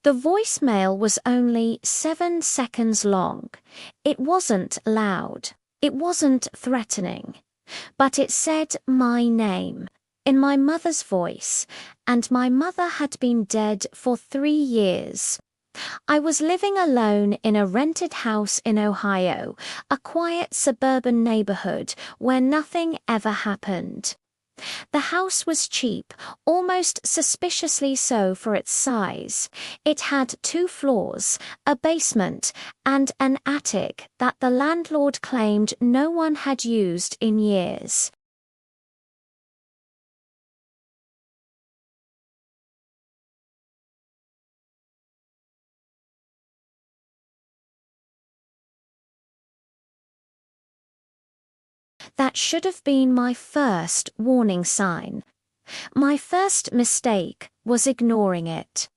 The voicemail was only 7 seconds long. It wasn't loud. It wasn't threatening. But it said my name, in my mother's voice, and my mother had been dead for 3 years. I was living alone in a rented house in Ohio, a quiet suburban neighborhood where nothing ever happened. The house was cheap, almost suspiciously so for its size. It had 2 floors, a basement, and an attic that the landlord claimed no one had used in years. That should have been my first warning sign. My first mistake was ignoring it.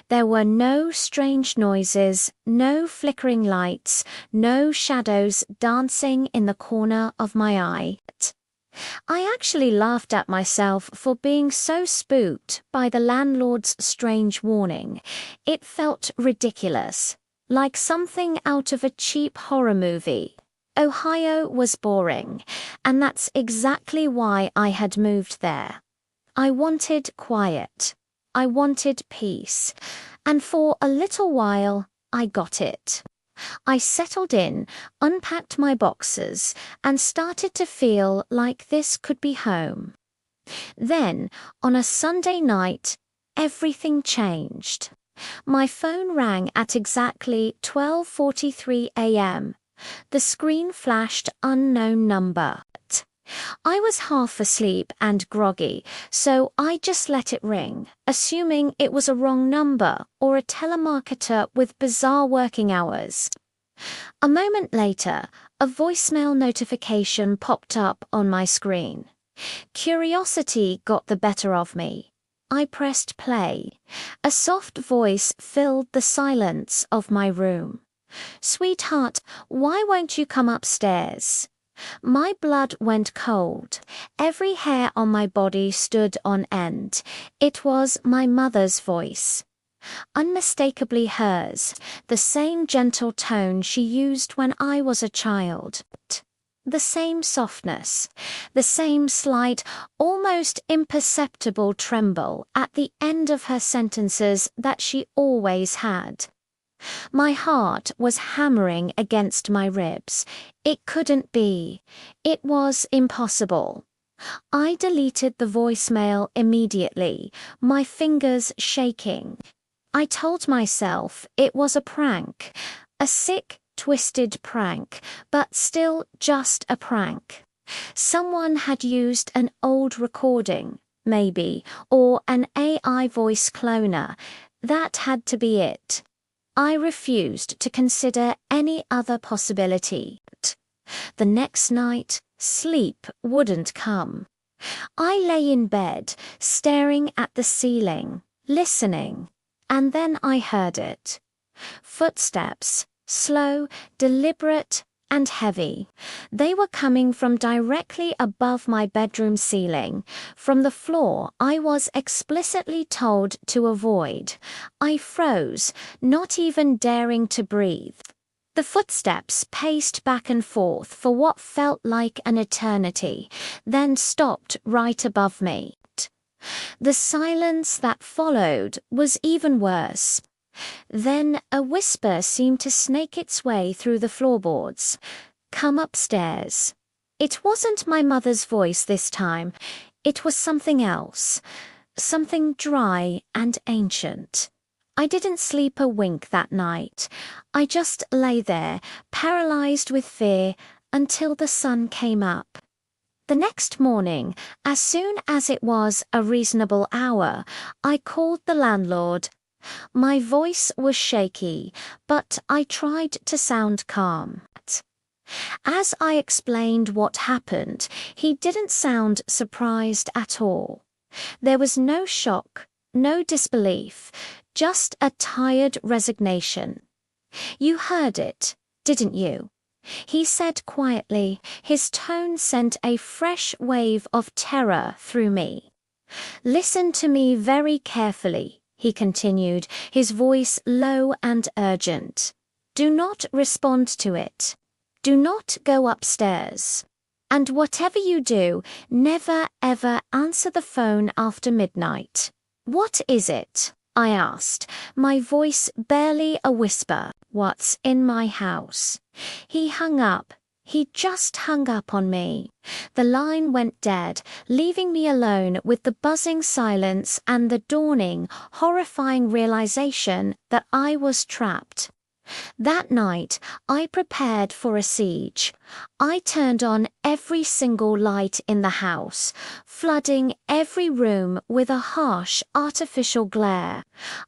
There were no strange noises, no flickering lights, no shadows dancing in the corner of my eye. I actually laughed at myself for being so spooked by the landlord's strange warning. It felt ridiculous, like something out of a cheap horror movie. Ohio was boring, and that's exactly why I had moved there. I wanted quiet. I wanted peace. And for a little while, I got it. I settled in, unpacked my boxes, and started to feel like this could be home. Then, on a Sunday night, everything changed. My phone rang at exactly 12:43 a.m. The screen flashed unknown number. I was half asleep and groggy, so I just let it ring, assuming it was a wrong number or a telemarketer with bizarre working hours. A moment later, a voicemail notification popped up on my screen. Curiosity got the better of me. I pressed play. A soft voice filled the silence of my room. "Sweetheart, why won't you come upstairs?" My blood went cold. Every hair on my body stood on end. It was my mother's voice. Unmistakably hers, the same gentle tone she used when I was a child. The same softness, the same slight, almost imperceptible tremble at the end of her sentences that she always had. My heart was hammering against my ribs. It couldn't be. It was impossible. I deleted the voicemail immediately, my fingers shaking. I told myself it was a prank, a sick, twisted prank, but still just a prank. Someone had used an old recording, maybe, or an AI voice cloner. That had to be it. I refused to consider any other possibility. The next night, sleep wouldn't come. I lay in bed, staring at the ceiling, listening, and then I heard it. Footsteps, slow, deliberate, and heavy. They were coming from directly above my bedroom ceiling, from the floor I was explicitly told to avoid. I froze, not even daring to breathe. The footsteps paced back and forth for what felt like an eternity, then stopped right above me. The silence that followed was even worse. Then a whisper seemed to snake its way through the floorboards. "Come upstairs." It wasn't my mother's voice this time. It was something else. Something dry and ancient. I didn't sleep a wink that night. I just lay there, paralyzed with fear, until the sun came up. The next morning, as soon as it was a reasonable hour, I called the landlord. My voice was shaky, but I tried to sound calm. As I explained what happened, he didn't sound surprised at all. There was no shock, no disbelief, just a tired resignation. "You heard it. didn't you?" he said quietly. His tone sent a fresh wave of terror through me. "Listen to me very carefully," he continued, his voice low and urgent. "Do not respond to it. Do not go upstairs. And whatever you do, never ever answer the phone after midnight." "What is it?" I asked, my voice barely a whisper. "What's in my house?" He hung up. He just hung up on me. The line went dead, leaving me alone with the buzzing silence and the dawning, horrifying realization that I was trapped. That night, I prepared for a siege. I turned on every single light in the house, flooding every room with a harsh, artificial glare.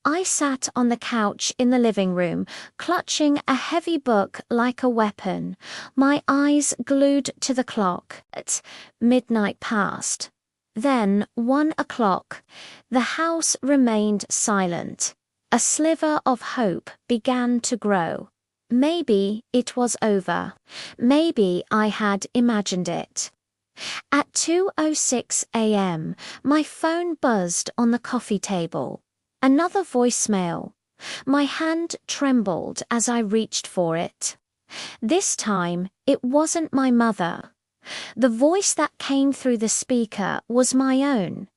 I sat on the couch in the living room, clutching a heavy book like a weapon, my eyes glued to the clock. At midnight passed. Then 1 o'clock. The house remained silent. A sliver of hope began to grow. Maybe it was over. Maybe I had imagined it. At 2:06 a.m., my phone buzzed on the coffee table. Another voicemail. My hand trembled as I reached for it. This time, it wasn't my mother. The voice that came through the speaker was my own.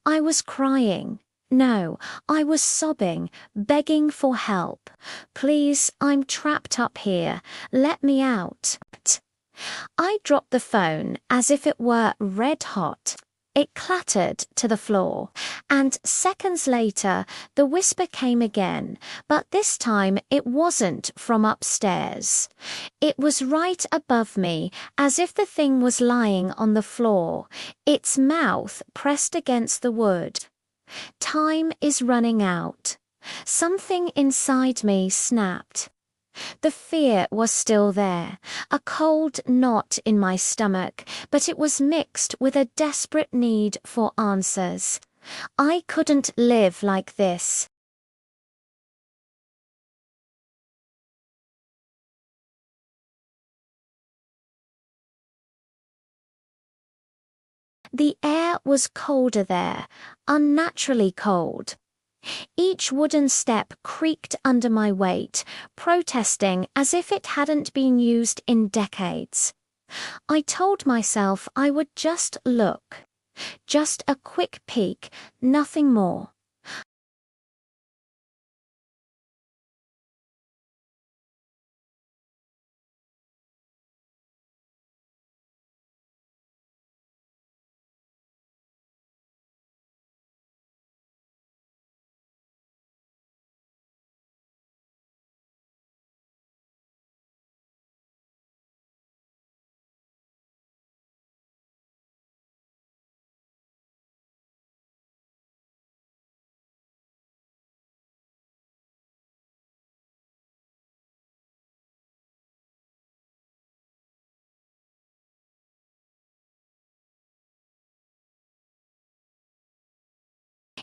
I was crying. No, I was sobbing, begging for help. "Please, I'm trapped up here. Let me out." I dropped the phone as if it were red hot. It clattered to the floor, and seconds later, the whisper came again, but this time it wasn't from upstairs. It was right above me, as if the thing was lying on the floor, its mouth pressed against the wood. Time is running out. Something inside me snapped. The fear was still there, a cold knot in my stomach, but it was mixed with a desperate need for answers. I couldn't live like this. The air was colder there, unnaturally cold. Each wooden step creaked under my weight, protesting as if it hadn't been used in decades. I told myself I would just look. Just a quick peek, nothing more.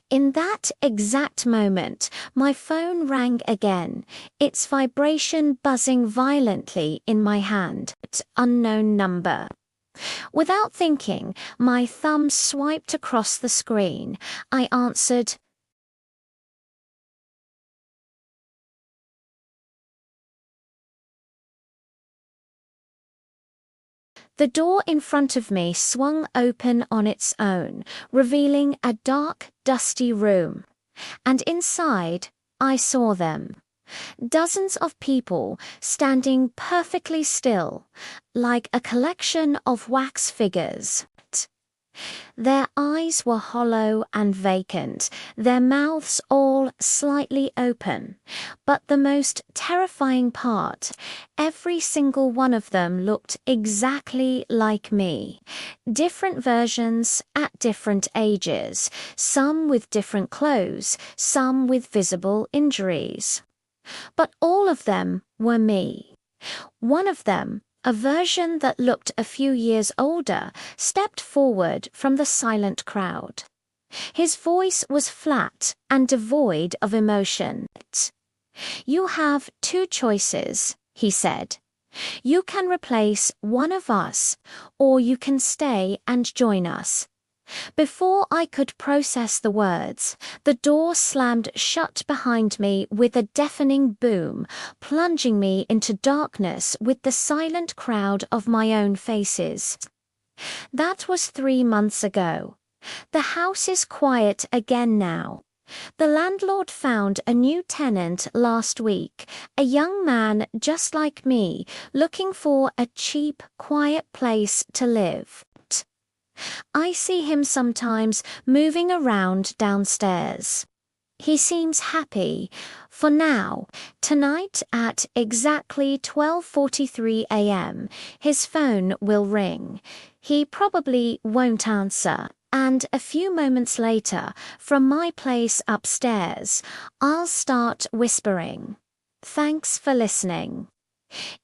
In that exact moment, my phone rang again, its vibration buzzing violently in my hand. Unknown number. Without thinking, my thumb swiped across the screen. I answered. The door in front of me swung open on its own, revealing a dark, dusty room. And inside, I saw them. Dozens of people standing perfectly still, like a collection of wax figures. Their eyes were hollow and vacant, their mouths all slightly open. But the most terrifying part, every single one of them looked exactly like me. Different versions at different ages, some with different clothes, some with visible injuries. But all of them were me. One of them, a version that looked a few years older, stepped forward from the silent crowd. His voice was flat and devoid of emotion. "You have two choices," he said. "You can replace one of us, or you can stay and join us." Before I could process the words, the door slammed shut behind me with a deafening boom, plunging me into darkness with the silent crowd of my own faces. That was 3 months ago. The house is quiet again now. The landlord found a new tenant last week, a young man just like me, looking for a cheap, quiet place to live. I see him sometimes moving around downstairs. He seems happy. For now, tonight at exactly 12:43 a.m., his phone will ring. He probably won't answer. And a few moments later, from my place upstairs, I'll start whispering. Thanks for listening.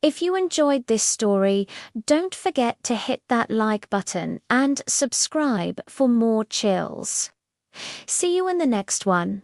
If you enjoyed this story, don't forget to hit that like button and subscribe for more chills. See you in the next one.